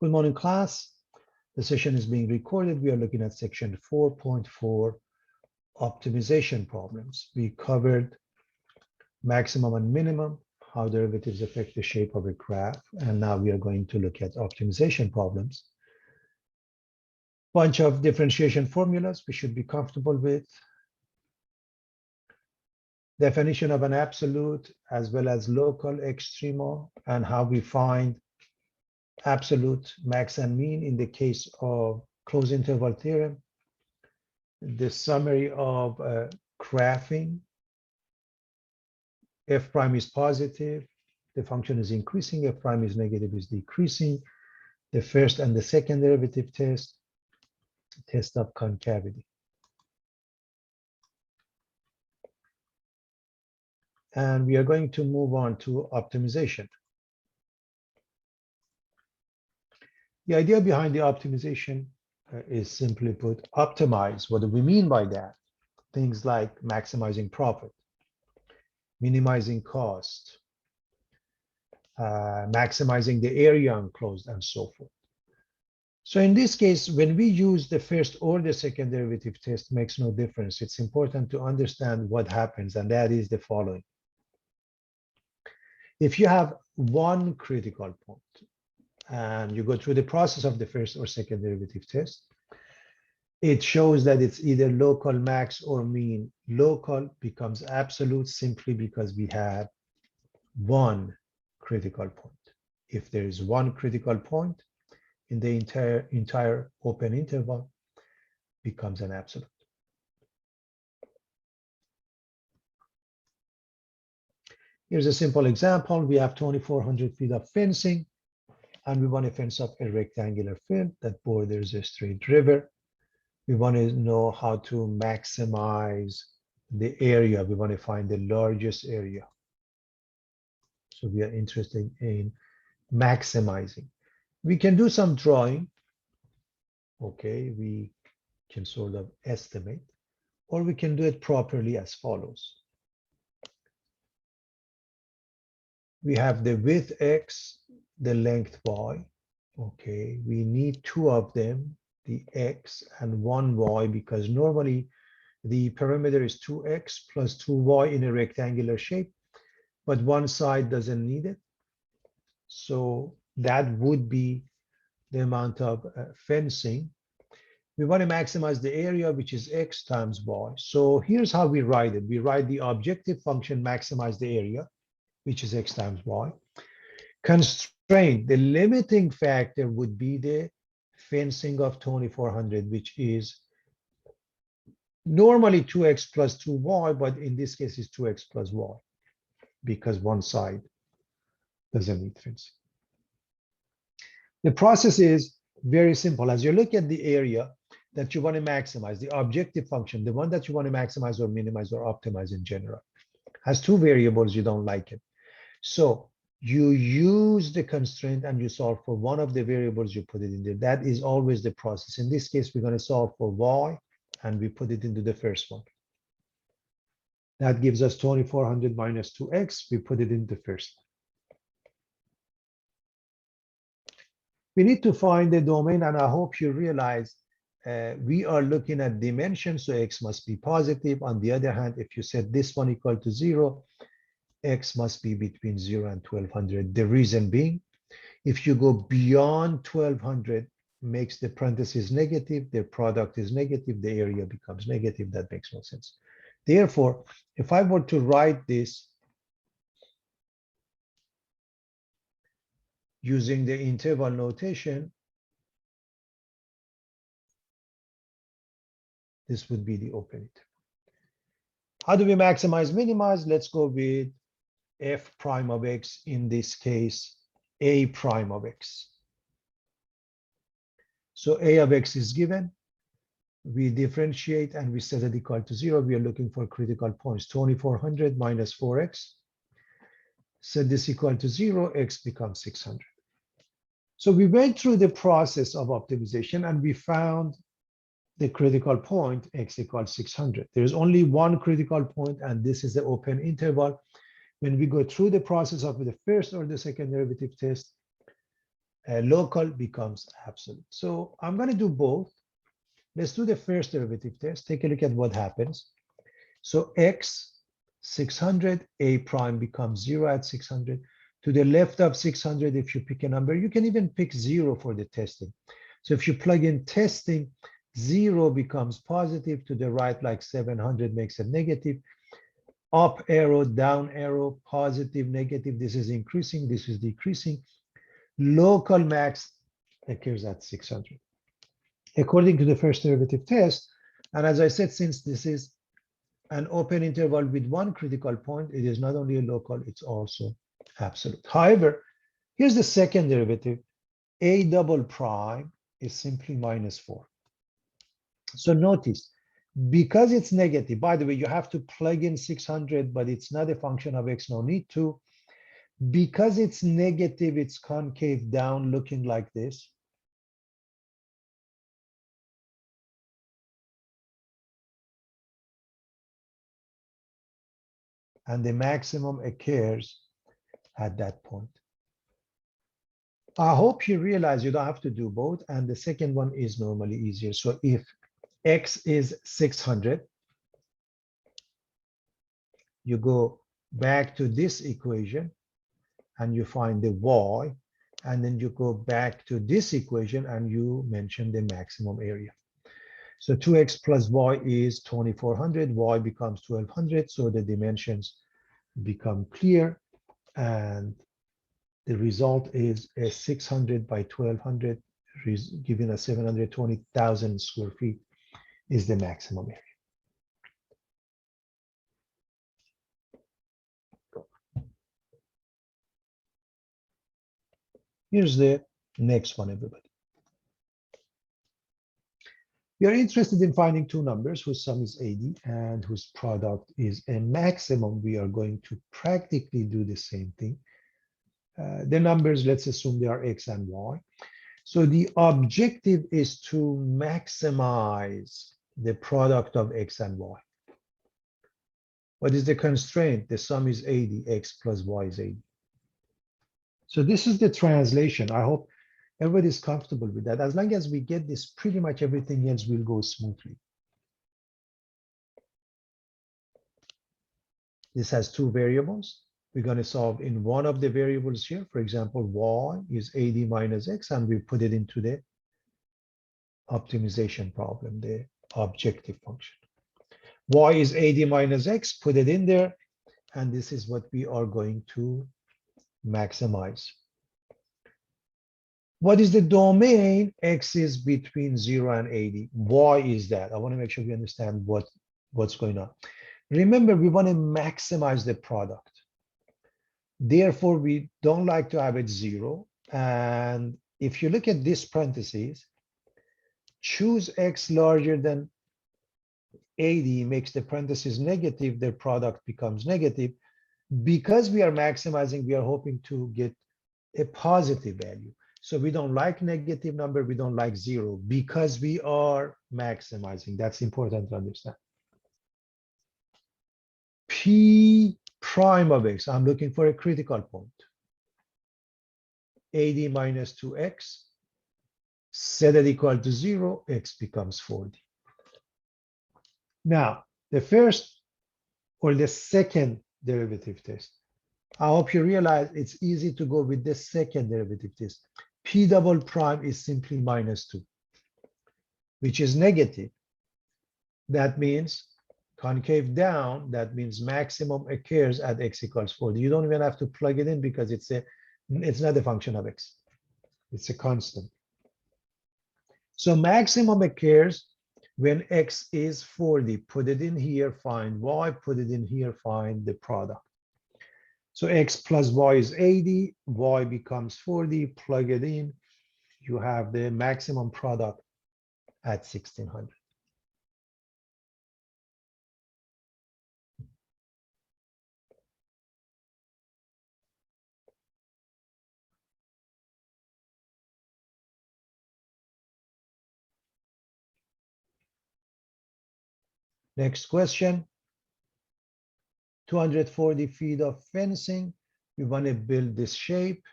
Good morning, class. The session is being recorded. We are looking at section 4.4, optimization problems. We covered maximum and minimum, how derivatives affect the shape of a graph, and now we are going to look at optimization problems. Bunch of differentiation formulas we should be comfortable with. Definition of an absolute as well as local extrema, and how we find absolute max and mean in the case of closed interval theorem. The summary of graphing. F prime is positive, the function is increasing, F prime is negative, is decreasing. The first and the second derivative test, test of concavity. And we are going to move on to optimization. The idea behind the optimization is simply put, optimize. What do we mean by that? Things like maximizing profit, minimizing cost, maximizing the area enclosed, and so forth. So in this case, when we use the first or the second derivative test, makes no difference. It's important to understand what happens, and that is the following. If you have one critical point, and you go through the process of the first or second derivative test, it shows that it's either local max or mean. Local becomes absolute simply because we have one critical point. If there is one critical point in the entire open interval, becomes an absolute. Here's a simple example. We have 2,400 feet of fencing, and we want to fence up a rectangular field that borders a straight river. We want to know how to maximize the area. We want to find the largest area. So we are interested in maximizing. We can do some drawing. Okay, we can sort of estimate, or we can do it properly as follows. We have the width X, the length Y. Okay, we need two of them, the X and one Y, because normally the perimeter is 2X plus 2Y in a rectangular shape, but one side doesn't need it. So that would be the amount of fencing. We want to maximize the area, which is X times Y. So here's how we write it. We write the objective function maximize the area, which is X times Y. Constraint, the limiting factor would be the fencing of 2,400, which is normally 2X plus 2Y, but in this case it's 2X plus Y, because one side doesn't need fencing. The process is very simple. As you look at the area that you want to maximize, the objective function, the one that you want to maximize or minimize or optimize in general, has two variables, you don't like it. So you use the constraint and you solve for one of the variables, you put it in there. That is always the process. In this case, we're going to solve for Y, and we put it into the first one. That gives us 2,400 minus 2X. We put it in the first one. We need to find the domain, and I hope you realize we are looking at dimension, so X must be positive. On the other hand, if you set this one equal to 0, X must be between 0 and 1,200. The reason being, if you go beyond 1,200, makes the parentheses negative, the product is negative, the area becomes negative. That makes no sense. Therefore, if I were to write this using the interval notation, this would be the open interval. How do we maximize, minimize? Let's go with F prime of X, in this case, A prime of X. So A of X is given. We differentiate and we set it equal to 0. We are looking for critical points. 2,400 minus 4X. Set this equal to 0, X becomes 600. So we went through the process of optimization and we found the critical point, X equals 600. There's only one critical point, and this is the open interval. When we go through the process of the first or the second derivative test, local becomes absolute. So I'm going to do both. Let's do the first derivative test. Take a look at what happens. So x 600, a prime becomes 0 at 600. To the left of 600, if you pick a number, you can even pick 0 for the testing. So if you plug in testing, 0 becomes positive. To the right, like 700 makes it negative. Up arrow, down arrow, positive, negative. This is increasing, this is decreasing. Local max occurs at 600. According to the first derivative test, and as I said, since this is an open interval with one critical point, it is not only a local, it's also absolute. However, here's the second derivative. A double prime is simply -4. So notice, because it's negative, by the way, you have to plug in 600, but it's not a function of x, no need to. Because it's negative, it's concave down, looking like this. And the maximum occurs at that point. I hope you realize you don't have to do both, and the second one is normally easier. So if x is 600, you go back to this equation and you find the y, and then you go back to this equation and you mention the maximum area. So 2x plus y is 2400, y becomes 1200, so the dimensions become clear, and the result is a 600 by 1200, giving us 720,000 square feet is the maximum area. Here's the next one, everybody. We are interested in finding two numbers whose sum is 80 and whose product is a maximum. We are going to practically do the same thing. The numbers, let's assume they are x and y. So the objective is to maximize the product of x and y. What is the constraint? The sum is 80, x plus y is 80. So this is the translation. I hope everybody's comfortable with that. As long as we get this, pretty much everything else will go smoothly. This has two variables. We're going to solve in one of the variables here. For example, y is 80 minus x, and we put it into the optimization problem, the objective function. Y is 80 minus x, put it in there, and this is what we are going to maximize. What is the domain? X is between 0 and 80. Y is that. I want to make sure we understand what's going on. Remember, we want to maximize the product. Therefore, we don't like to have it 0. And if you look at this parentheses, choose x larger than 80 makes the parentheses negative, their product becomes negative. Because we are maximizing, we are hoping to get a positive value. So we don't like negative number, we don't like 0, because we are maximizing. That's important to understand. P prime of x, I'm looking for a critical point. 80 minus 2x, set it equal to 0, x becomes 40. Now, the first or the second derivative test. I hope you realize it's easy to go with the second derivative test. P double prime is simply -2, which is negative. That means concave down, that means maximum occurs at x equals 40. You don't even have to plug it in because it's not a function of x. It's a constant. So maximum occurs when x is 40. Put it in here, find y, put it in here, find the product. So x plus y is 80, y becomes 40, plug it in, you have the maximum product at 1600. Next question. 240 feet of fencing. We want to build this shape.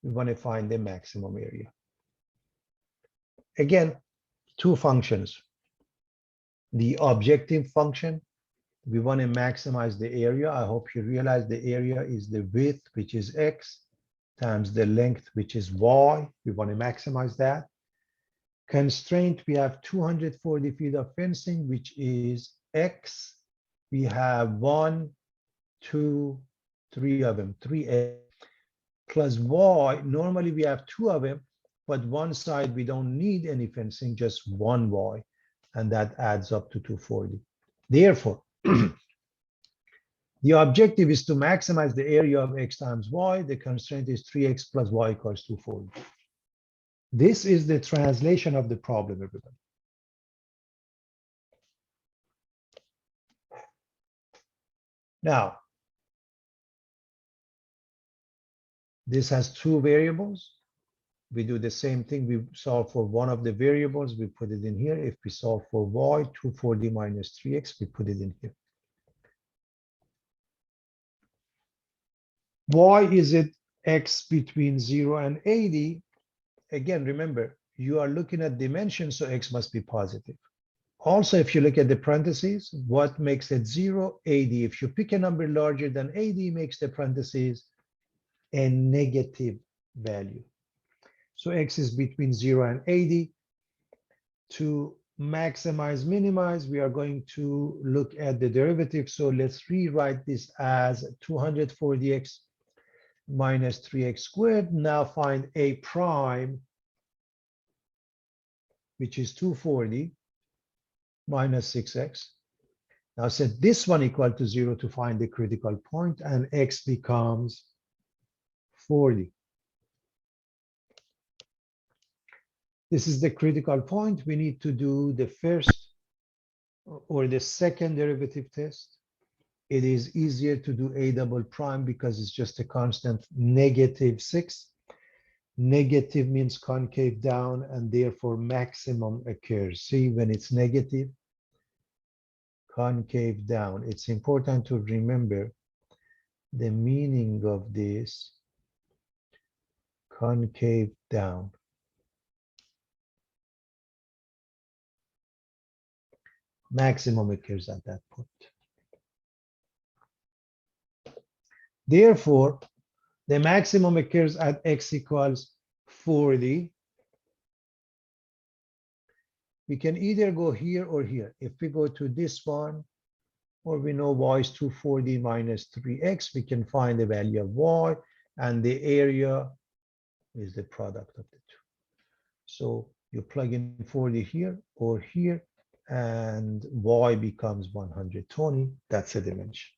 We want to find the maximum area. Again, two functions. The objective function, we want to maximize the area. I hope you realize the area is the width, which is x, times the length, which is y. We want to maximize that. Constraint, we have 240 feet of fencing, which is x. We have 1, 2, 3 of them, 3x plus y. Normally we have 2 of them, but one side we don't need any fencing, just 1 y, and that adds up to 240. Therefore, the objective is to maximize the area of x times y. The constraint is 3x plus y equals 240. This is the translation of the problem, everybody. Now, this has 2 variables. We do the same thing. We solve for one of the variables. We put it in here. If we solve for y, 240 minus 3x, we put it in here. Why is it x between 0 and 80? Again, remember, you are looking at dimensions, so x must be positive. Also, if you look at the parentheses, what makes it 0? 80. If you pick a number larger than 80, makes the parentheses a negative value. So x is between 0 and 80. To maximize, minimize, we are going to look at the derivative. So let's rewrite this as 240x minus 3x squared. Now find a prime, which is 240 minus 6x. Now set this one equal to 0 to find the critical point, and x becomes 40. This is the critical point. We need to do the first or the second derivative test. It is easier to do a double prime because it's just a constant -6. Negative means concave down, and therefore maximum occurs. See, when it's negative, concave down. It's important to remember the meaning of this concave down. Maximum occurs at that point. Therefore, the maximum occurs at x equals 40. We can either go here or here. If we go to this one, or we know y is 240 minus 3x, we can find the value of y, and the area is the product of the two. So you plug in 40 here or here, and y becomes 120. That's a dimension.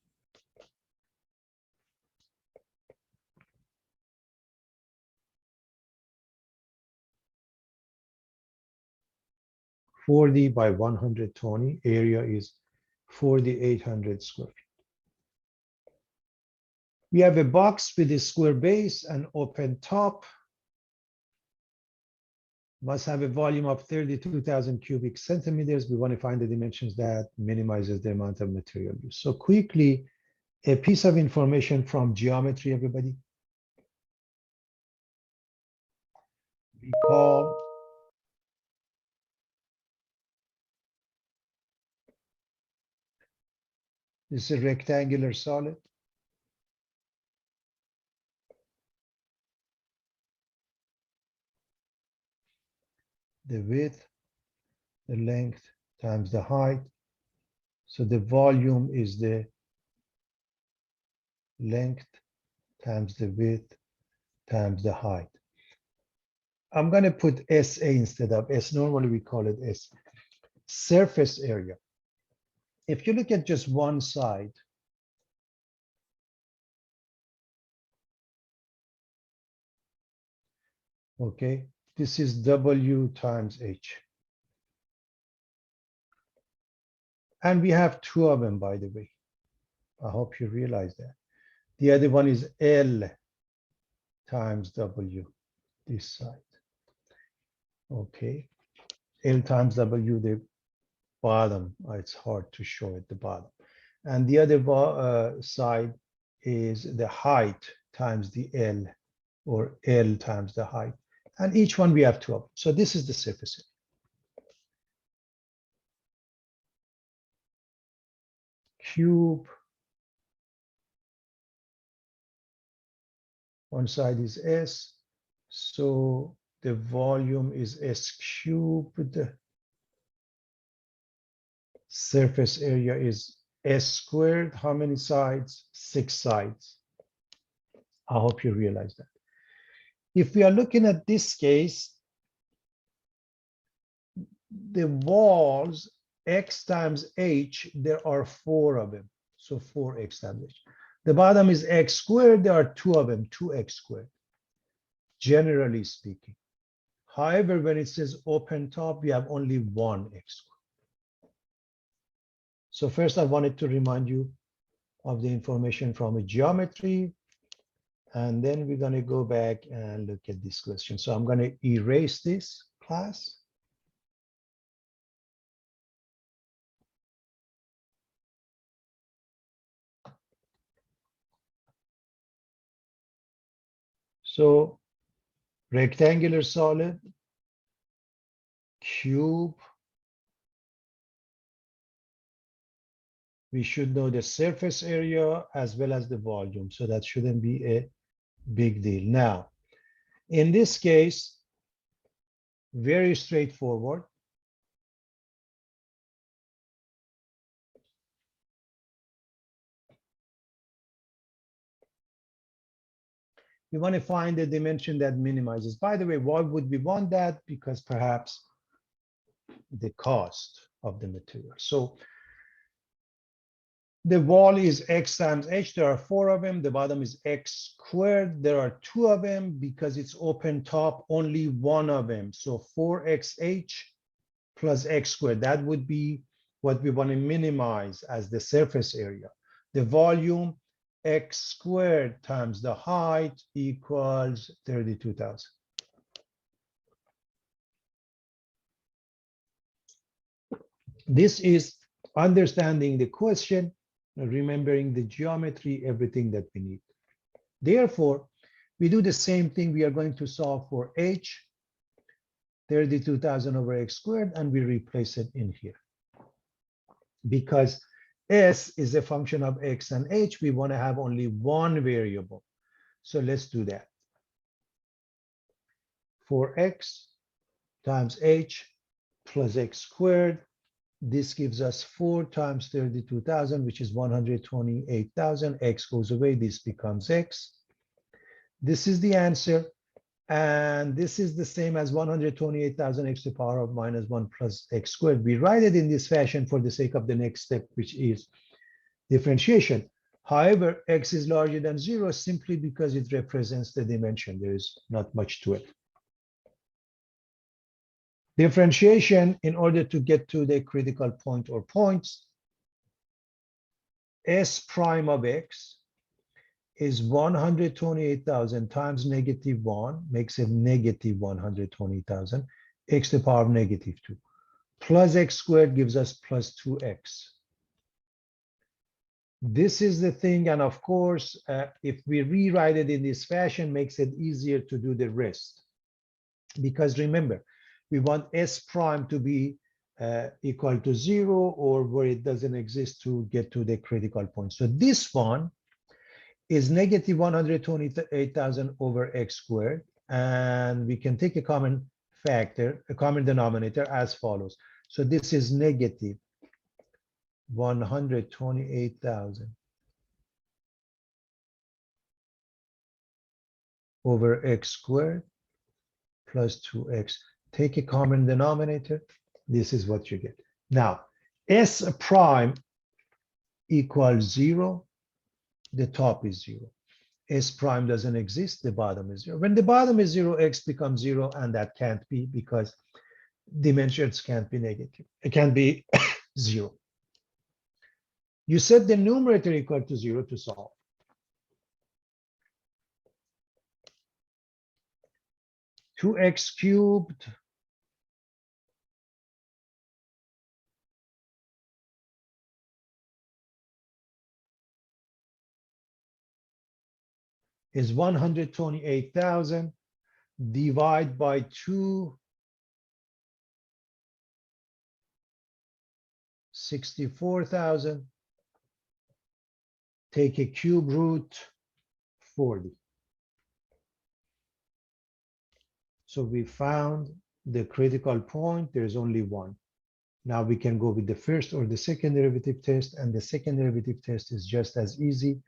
(40 by 120), area is 4,800 square feet. We have a box with a square base and open top. Must have a volume of 32,000 cubic centimeters. We want to find the dimensions that minimizes the amount of material used. So quickly, a piece of information from geometry, everybody. We call this is a rectangular solid. The width, the length times the height. So the volume is the length times the width times the height. I'm going to put SA instead of S. Normally we call it S. Surface area. If you look at just one side, okay, this is W times H. And we have 2 of them, by the way. I hope you realize that. The other one is L times W, this side. Okay, L times W, the bottom. It's hard to show at the bottom. And the other side is the height times the L. or L times the height. And each one we have 2 of them. So this is the surface area. Cube, one side is S, so the volume is S cubed. Surface area is S squared. How many sides? 6 sides. I hope you realize that. If we are looking at this case, the walls, X times H, there are 4 of them. So 4X times H. The bottom is X squared. There are 2 of them, 2X squared, generally speaking. However, when it says open top, we have only 1X squared. So first, I wanted to remind you of the information from a geometry, and then we're going to go back and look at this question. So I'm going to erase this class. So rectangular solid, cube. We should know the surface area as well as the volume. So that shouldn't be a big deal. Now, in this case, very straightforward. We want to find the dimension that minimizes. By the way, why would we want that? Because perhaps the cost of the material. So the wall is X times H. There are 4 of them. The bottom is X squared. There are 2 of them because it's open top, only 1 of them. So 4XH plus X squared. That would be what we want to minimize as the surface area. The volume, X squared times the height equals 32,000. This is understanding the question, remembering the geometry, everything that we need. Therefore, we do the same thing. We are going to solve for H, 32,000 over X squared, and we replace it in here. Because S is a function of X and H, we want to have only one variable. So let's do that. For X times H plus X squared, this gives us 4 times 32,000, which is 128,000. X goes away, this becomes X. This is the answer. And this is the same as 128,000 x to the power of minus 1 plus x squared. We write it in this fashion for the sake of the next step, which is differentiation. However, x is larger than 0 simply because it represents the dimension. There is not much to it. Differentiation, in order to get to the critical point or points, S prime of x is 128,000 times negative 1, makes it negative 120,000, x to the power of negative 2. Plus x squared gives us plus 2x. This is the thing, and of course, if we rewrite it in this fashion, makes it easier to do the rest. Because remember, we want S prime to be equal to 0, or where it doesn't exist to get to the critical point. So this one is negative 128,000 over x squared, and we can take a common factor, a common denominator as follows. So this is negative 128,000 over x squared plus 2x. Take a common denominator. This is what you get. Now, S prime equals 0. The top is 0. S prime doesn't exist, the bottom is 0. When the bottom is 0, x becomes 0, and that can't be because dimensions can't be negative. It can be 0. You set the numerator equal to 0 to solve. Two x cubed is 128,000 divided by 264,000. Take a cube root 40. So we found the critical point. There's only one. Now we can go with the first or the second derivative test, and the second derivative test is just as easy.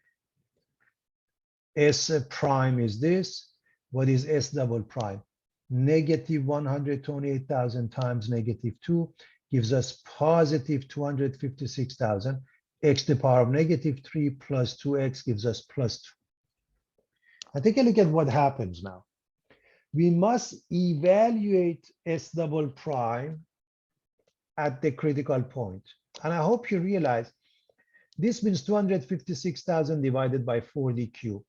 S prime is this. What is S double prime? Negative 128,000 times negative 2 gives us positive 256,000. X to the power of negative 3 plus 2x gives us plus 2. Now take a look at what happens now. We must evaluate S double prime at the critical point. And I hope you realize this means 256,000 divided by 40 cubed.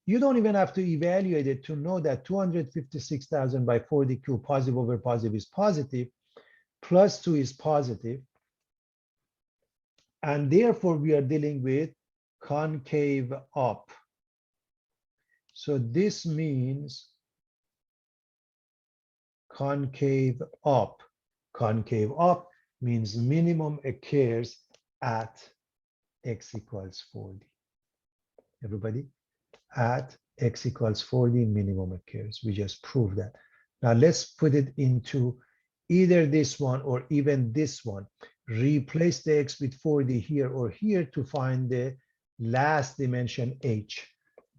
You don't even have to evaluate it to know that 256,000 by 40 cubed, positive over positive is positive, plus 2 is positive. And therefore, we are dealing with concave up. So this means concave up. Concave up means minimum occurs at x equals 40. Everybody? At x equals 40, minimum occurs. We just proved that. Now let's put it into either this one or even this one. Replace the x with 40 here or here to find the last dimension h,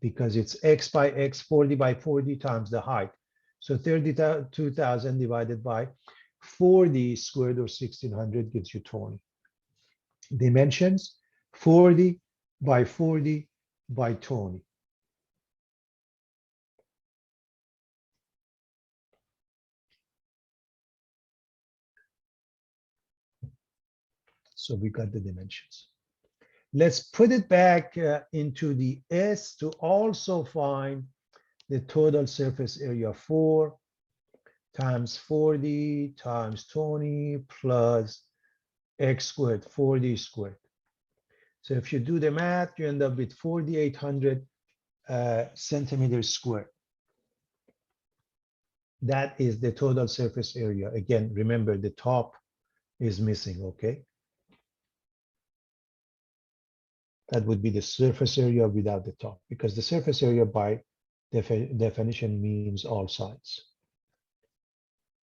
because it's x by x, 40 by 40 times the height. So 32,000 divided by 40 squared or 1600 gives you 20. Dimensions 40 by 40 by 20. So we got the dimensions. Let's put it back into the S to also find the total surface area. 4 times 40 times 20 plus x squared, 40 squared. So if you do the math, you end up with 4,800 centimeters squared. That is the total surface area. Again, remember the top is missing, okay? That would be the surface area without the top, because the surface area by definition means all sides.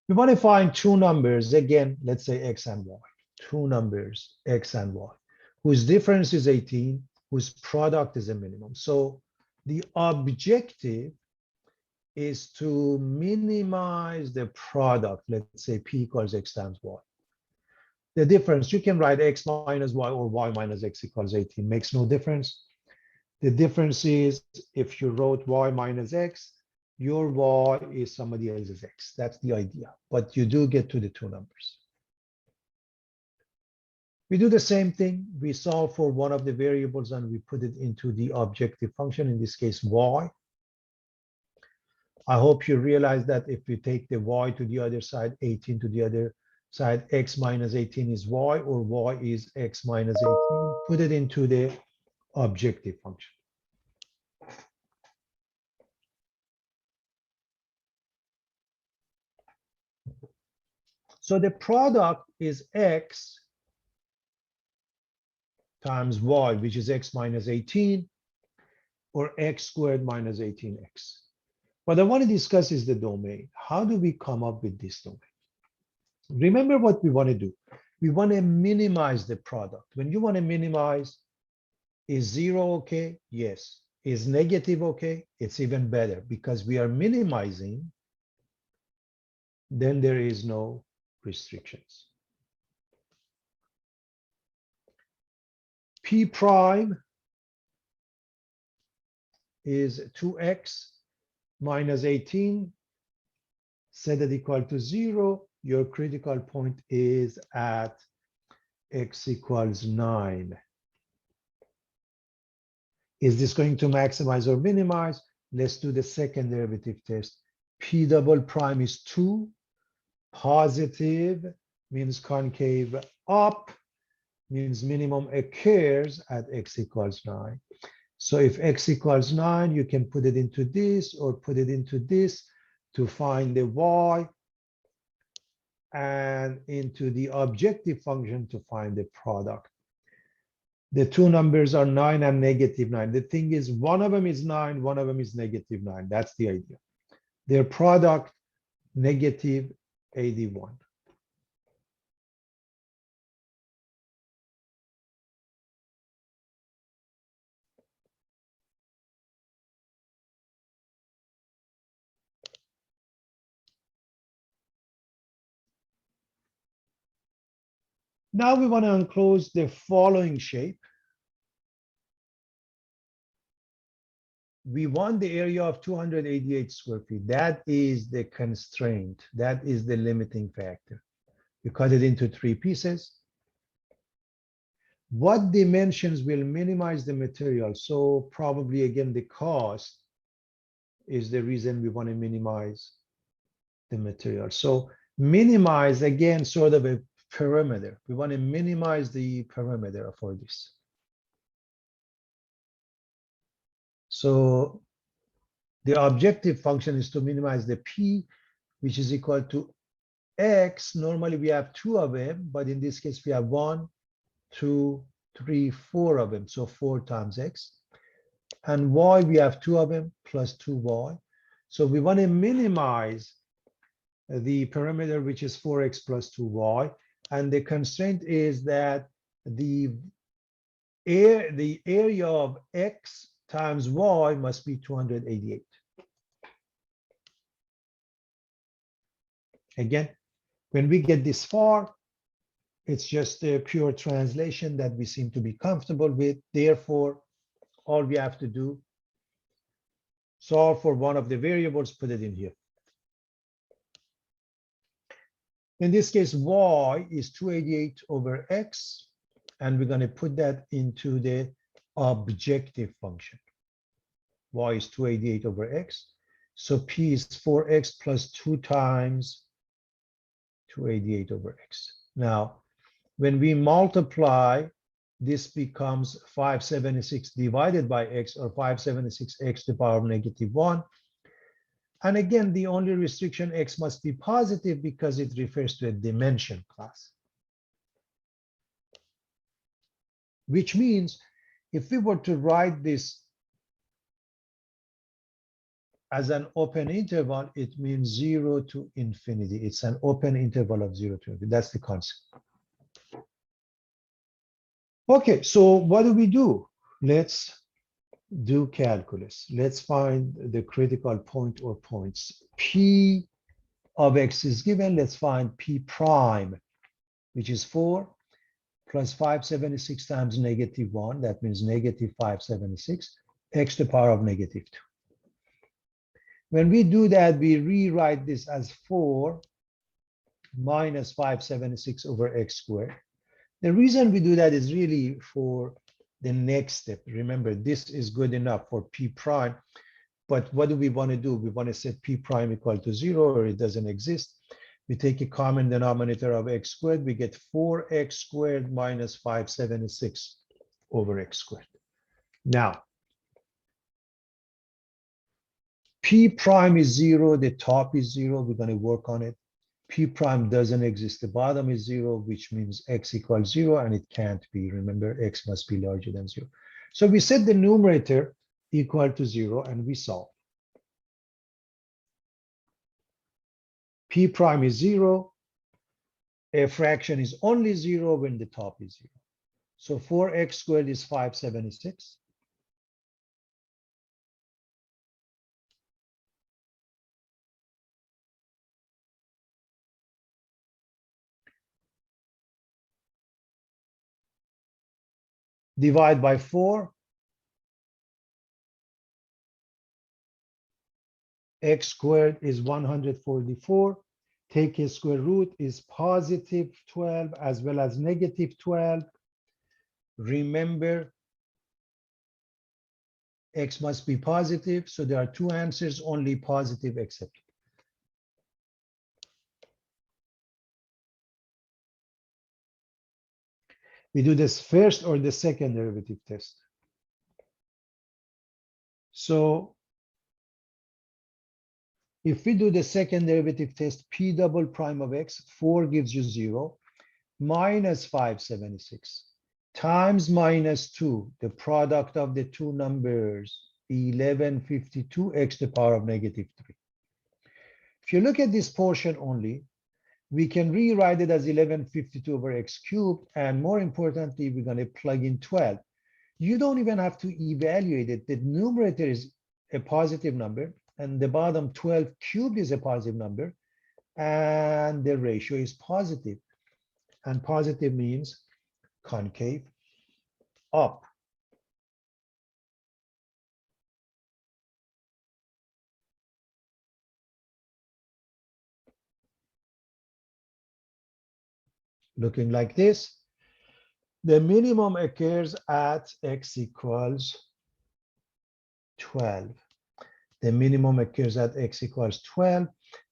We want to find two numbers, again, let's say x and y. Two numbers, x and y, whose difference is 18, whose product is a minimum. So the objective is to minimize the product. Let's say p equals x times y. The difference, you can write x minus y or y minus x equals 18, makes no difference. The difference is if you wrote y minus x, your y is somebody else's x. That's the idea, but you do get to the two numbers. We do the same thing. We solve for one of the variables and we put it into the objective function, in this case, y. I hope you realize that if we take the y to the other side, 18 to the other side, x minus 18 is y, or y is x minus 18. Put it into the objective function. So the product is x times y, which is x minus 18, or x squared minus 18x. What I want to discuss is the domain. How do we come up with this domain? Remember what we want to do. We want to minimize the product. When you want to minimize, is 0 okay? Yes. Is negative okay? It's even better, because we are minimizing, then there is no restrictions. P prime is 2x minus 18, set it equal to 0. Your critical point is at x equals 9. Is this going to maximize or minimize? Let's do the second derivative test. P double prime is 2. Positive means concave up, means minimum occurs at x equals 9. So if x equals 9, you can put it into this or put it into this to find the y, and into the objective function to find the product. The two numbers are 9 and -9. The thing is, one of them is 9, one of them is -9. That's the idea. Their product, -81. Now we want to enclose the following shape. We want the area of 288 square feet. That is the constraint. That is the limiting factor. We cut it into 3 pieces. What dimensions will minimize the material? So probably again, the cost is the reason we want to minimize the material. So minimize, again, sort of a perimeter. We want to minimize the perimeter for this. So the objective function is to minimize the P, which is equal to X. Normally we have 2 of them, but in this case we have 1, 2, 3, 4 of them. So 4 times X. And Y, we have 2 of them plus 2Y. So we want to minimize the perimeter, which is 4x plus 2y. And the constraint is that the area of x times y must be 288. Again, when we get this far, it's just a pure translation that we seem to be comfortable with. Therefore, all we have to do, solve for one of the variables, put it in here. In this case, y is 288 over x, and we're going to put that into the objective function. Y is 288 over x. So P is 4x plus 2 times 288 over x. Now, when we multiply, this becomes 576 divided by x, or 576x to the power of -1. And again, the only restriction, x must be positive because it refers to a dimension class. Which means if we were to write this as an open interval, it means 0 to infinity. It's an open interval of 0 to infinity. That's the concept. Okay, so what do? Let's do calculus. Let's find the critical point or points. P of x is given. Let's find P prime, which is 4 plus 576 times -1. That means -576, x to the power of -2. When we do that, we rewrite this as 4 minus 576 over x squared. The reason we do that is really for the next step. Remember, this is good enough for P prime, but what do we want to do? We want to set P prime equal to 0, or it doesn't exist. We take a common denominator of x squared, we get 4x squared minus 576 over x squared. Now, P prime is 0, the top is 0, we're going to work on it. P prime doesn't exist, the bottom is 0, which means x equals 0, and it can't be. Remember, x must be larger than 0. So we set the numerator equal to 0, and we solve. P prime is 0. A fraction is only 0 when the top is 0. So 4x squared is 576. Divide by 4. X squared is 144. Take a square root is positive 12 as well as negative 12. Remember, x must be positive, so there are 2 answers, only positive accepted. We do this first or the second derivative test? So if we do the second derivative test, p double prime of x, 4 gives you 0, minus 576 times minus 2, the product of the two numbers, 1152 x to the power of negative 3. If you look at this portion only, we can rewrite it as 1152 over x cubed, and more importantly, we're going to plug in 12. You don't even have to evaluate it. The numerator is a positive number, and the bottom 12 cubed is a positive number, and the ratio is positive. And positive means concave up. Looking like this, the minimum occurs at x equals 12. The minimum occurs at x equals 12.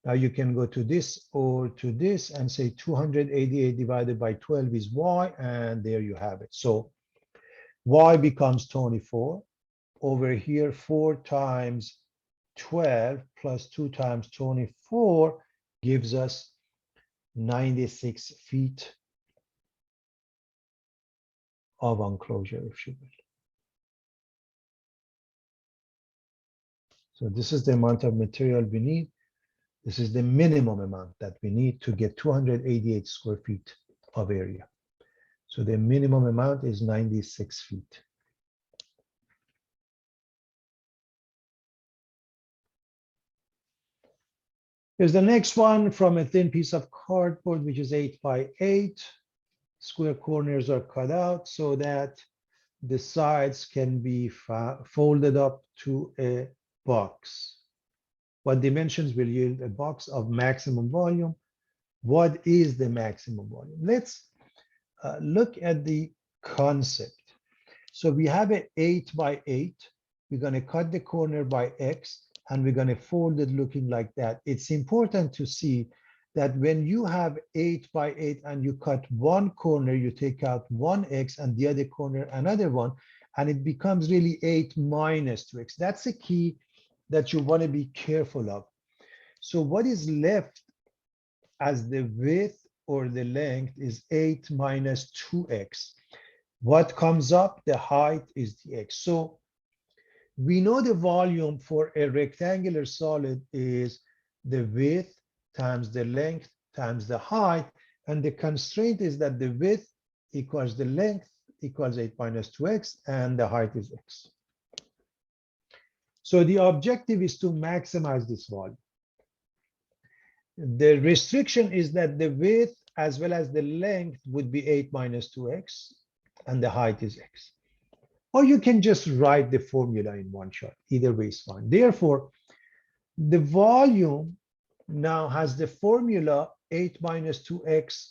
Now you can go to this or to this and say 288 divided by 12 is y, and there you have it. So y becomes 24. Over here, 4 times 12 plus 2 times 24 gives us 96 feet of enclosure, if you will. So this is the amount of material we need. This is the minimum amount that we need to get 288 square feet of area. So the minimum amount is 96 feet. Here's the next one from a thin piece of cardboard, which is 8 by 8. Square corners are cut out so that the sides can be folded up to a box. What dimensions will yield a box of maximum volume? What is the maximum volume? Let's look at the concept. So we have an 8 by 8. We're going to cut the corner by x, and we're going to fold it looking like that. It's important to see that when you have 8 by 8 and you cut one corner, you take out one x and the other corner another one, and it becomes really 8 minus 2x. That's a key that you want to be careful of. So what is left as the width or the length is 8 minus 2x. What comes up, the height, is the x. So we know the volume for a rectangular solid is the width times the length times the height, and the constraint is that the width equals the length equals 8 minus 2x, and the height is x. So the objective is to maximize this volume. The restriction is that the width as well as the length would be 8 minus 2x, and the height is x. Or you can just write the formula in one shot. Either way is fine. Therefore, the volume now has the formula 8 minus 2x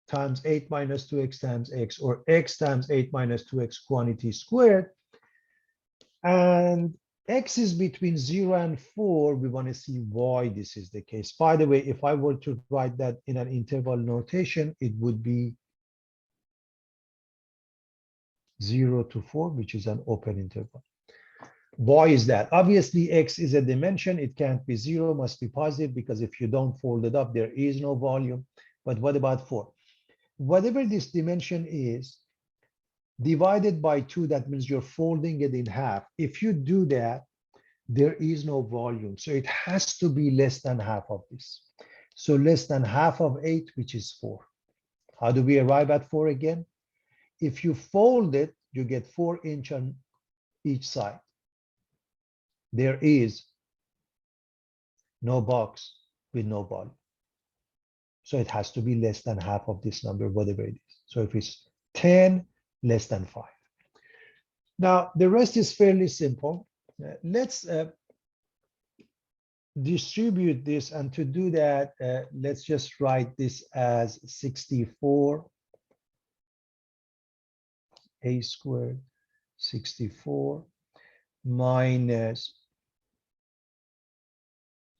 times 8 minus 2x times x, or x times 8 minus 2x quantity squared. And x is between 0 and 4. We want to see why this is the case. By the way, if I were to write that in an interval notation, it would be 0 to 4, which is an open interval. Why is that? Obviously, x is a dimension. It can't be 0, must be positive, because if you don't fold it up, there is no volume. But what about 4? Whatever this dimension is, divided by 2, that means you're folding it in half. If you do that, there is no volume. So it has to be less than half of this. So less than half of 8, which is 4. How do we arrive at 4 again? If you fold it, you get 4 inches on each side. There is no box with no volume. So it has to be less than half of this number, whatever it is. So if it's 10, less than 5. Now, the rest is fairly simple. Let's distribute this. And to do that, let's just write this as 64 a squared 64 minus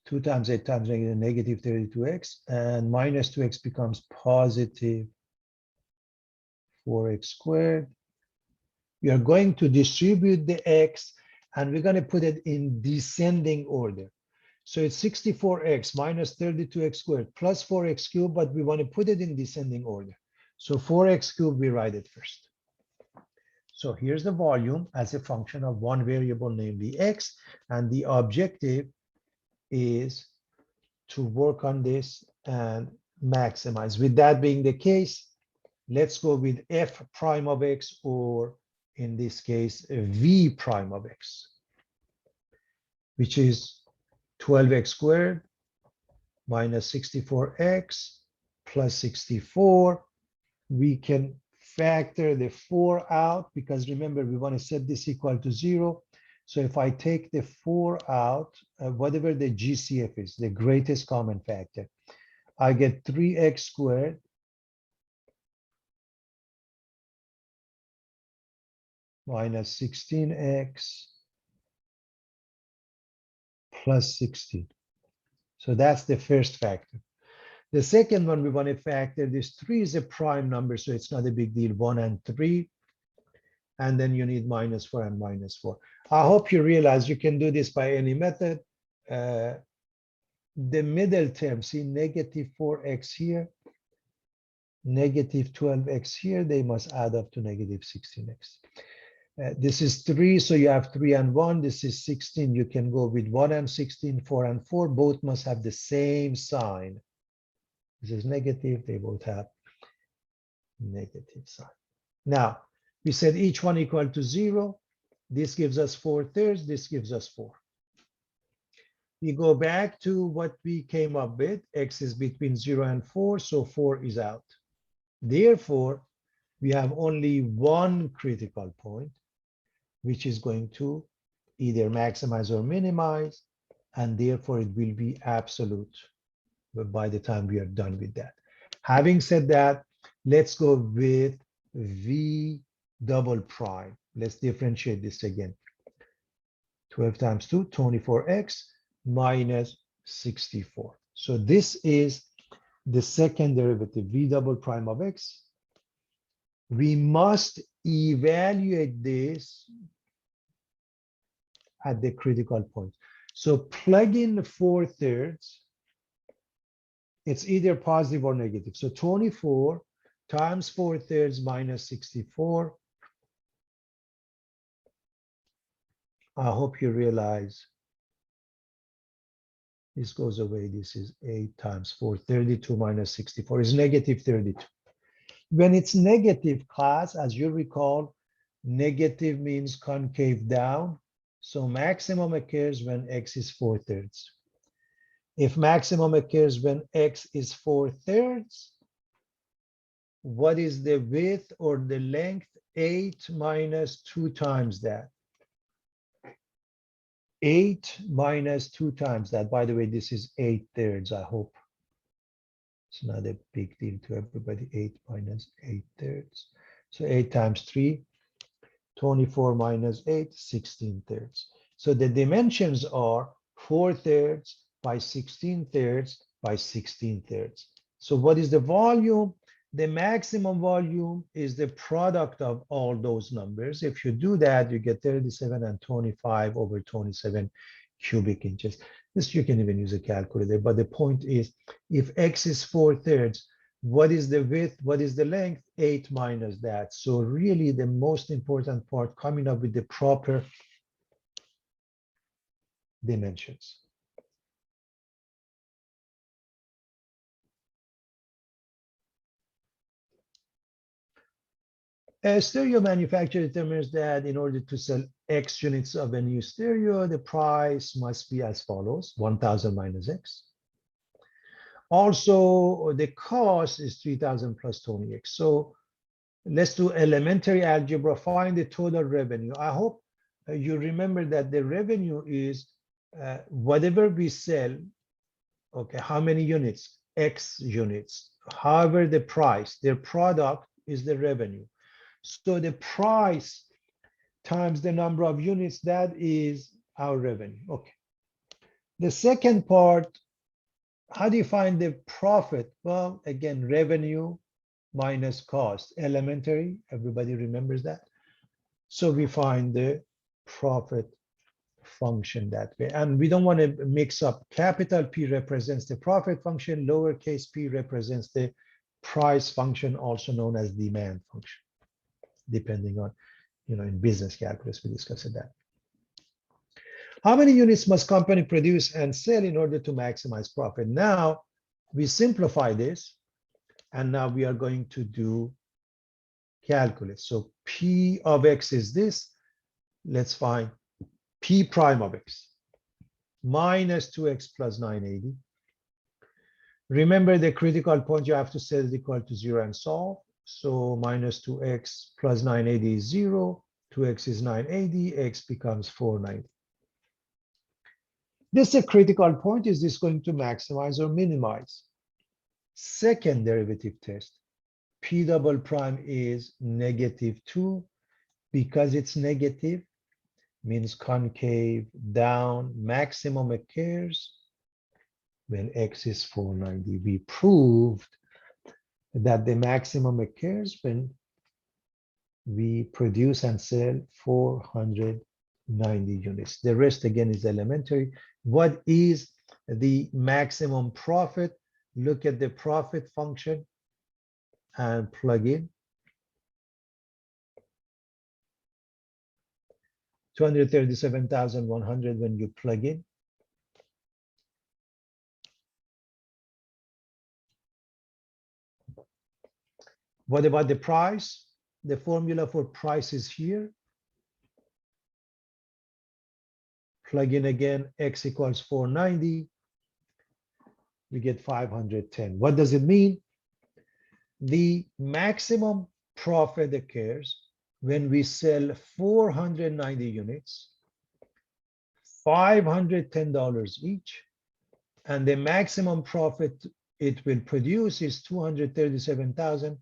2 times 8 times negative 32x, and minus 2x becomes positive 4x squared. We are going to distribute the x, and we're going to put it in descending order. So it's 64x minus 32x squared plus 4x cubed, but we want to put it in descending order. So 4x cubed, we write it first. So here's the volume as a function of one variable, namely x, and the objective is to work on this and maximize. With that being the case, let's go with f prime of x, or in this case, v prime of x, which is 12x squared minus 64x plus 64. We can factor the 4 out because remember, we want to set this equal to 0. So if I take the 4 out, whatever the GCF is, the greatest common factor, I get 3x squared minus 16x plus 16. So that's the first factor. The second one we want to factor, this 3 is a prime number, so it's not a big deal, 1 and 3. And then you need minus 4 and minus 4. I hope you realize you can do this by any method. The middle term, see negative 4x here, negative 12x here, they must add up to negative 16x. This is 3, so you have 3 and 1. This is 16. You can go with 1 and 16, 4 and 4. Both must have the same sign. This is negative. They both have negative sign. Now, we said each one equal to 0. This gives us 4/3. This gives us 4. We go back to what we came up with. X is between 0 and 4, so 4 is out. Therefore, we have only one critical point, which is going to either maximize or minimize, and therefore it will be absolute by the time we are done with that. Having said that, let's go with V double prime. Let's differentiate this again. 12 times 2, 24x minus 64. So this is the second derivative, V double prime of x. We must evaluate this at the critical point. So plug in 4/3. It's either positive or negative. So 24 times 4/3 minus 64. I hope you realize this goes away. This is 8 times 4. 32 minus 64 is negative 32. When it's negative, class, as you recall, negative means concave down. So maximum occurs when x is 4/3. If maximum occurs when x is 4/3, what is the width or the length? 8 minus 2 times that. 8 minus 2 times that. By the way, this is 8/3. I hope it's not a big deal to everybody. 8 minus 8/3. So 8 times 3, 24 minus 8, 16/3. So the dimensions are 4/3 by 16/3 by 16/3. So what is the volume? The maximum volume is the product of all those numbers. If you do that, you get 37 and 25 over 27 cubic inches. This you can even use a calculator, but the point is, if x is 4/3, what is the width? What is the length? 8 minus that. So really the most important part, coming up with the proper dimensions. A stereo manufacturer determines that in order to sell X units of a new stereo, the price must be as follows: 1,000 minus X. Also, the cost is 3,000 plus 20X. So let's do elementary algebra, find the total revenue. I hope you remember that the revenue is whatever we sell, okay, how many units? X units. However, the price, their product is the revenue. So the price times the number of units, that is our revenue. Okay. The second part, how do you find the profit? Well, again, revenue minus cost. Elementary, everybody remembers that. So we find the profit function that way. And we don't want to mix up. Capital P represents the profit function, lowercase p represents the price function, also known as demand function, depending on, in business calculus, we discussed that. How many units must company produce and sell in order to maximize profit? Now, we simplify this, and now we are going to do calculus. So P of X is this. Let's find P prime of X minus 2X plus 980. Remember the critical point, you have to set it equal to 0 and solve. So minus 2X plus 980 is 0. 2X is 980. X becomes 490. This is a critical point. Is this going to maximize or minimize? Second derivative test. P double prime is -2. Because it's negative, means concave down, maximum occurs when X is 490. We proved that the maximum occurs when we produce and sell 490 units. The rest again is elementary. What is the maximum profit? Look at the profit function and plug in. 237,100 when you plug in. What about the price? The formula for price is here. Plug in again, X equals 490. We get 510. What does it mean? The maximum profit occurs when we sell 490 units, $510 each, and the maximum profit it will produce is $237,100.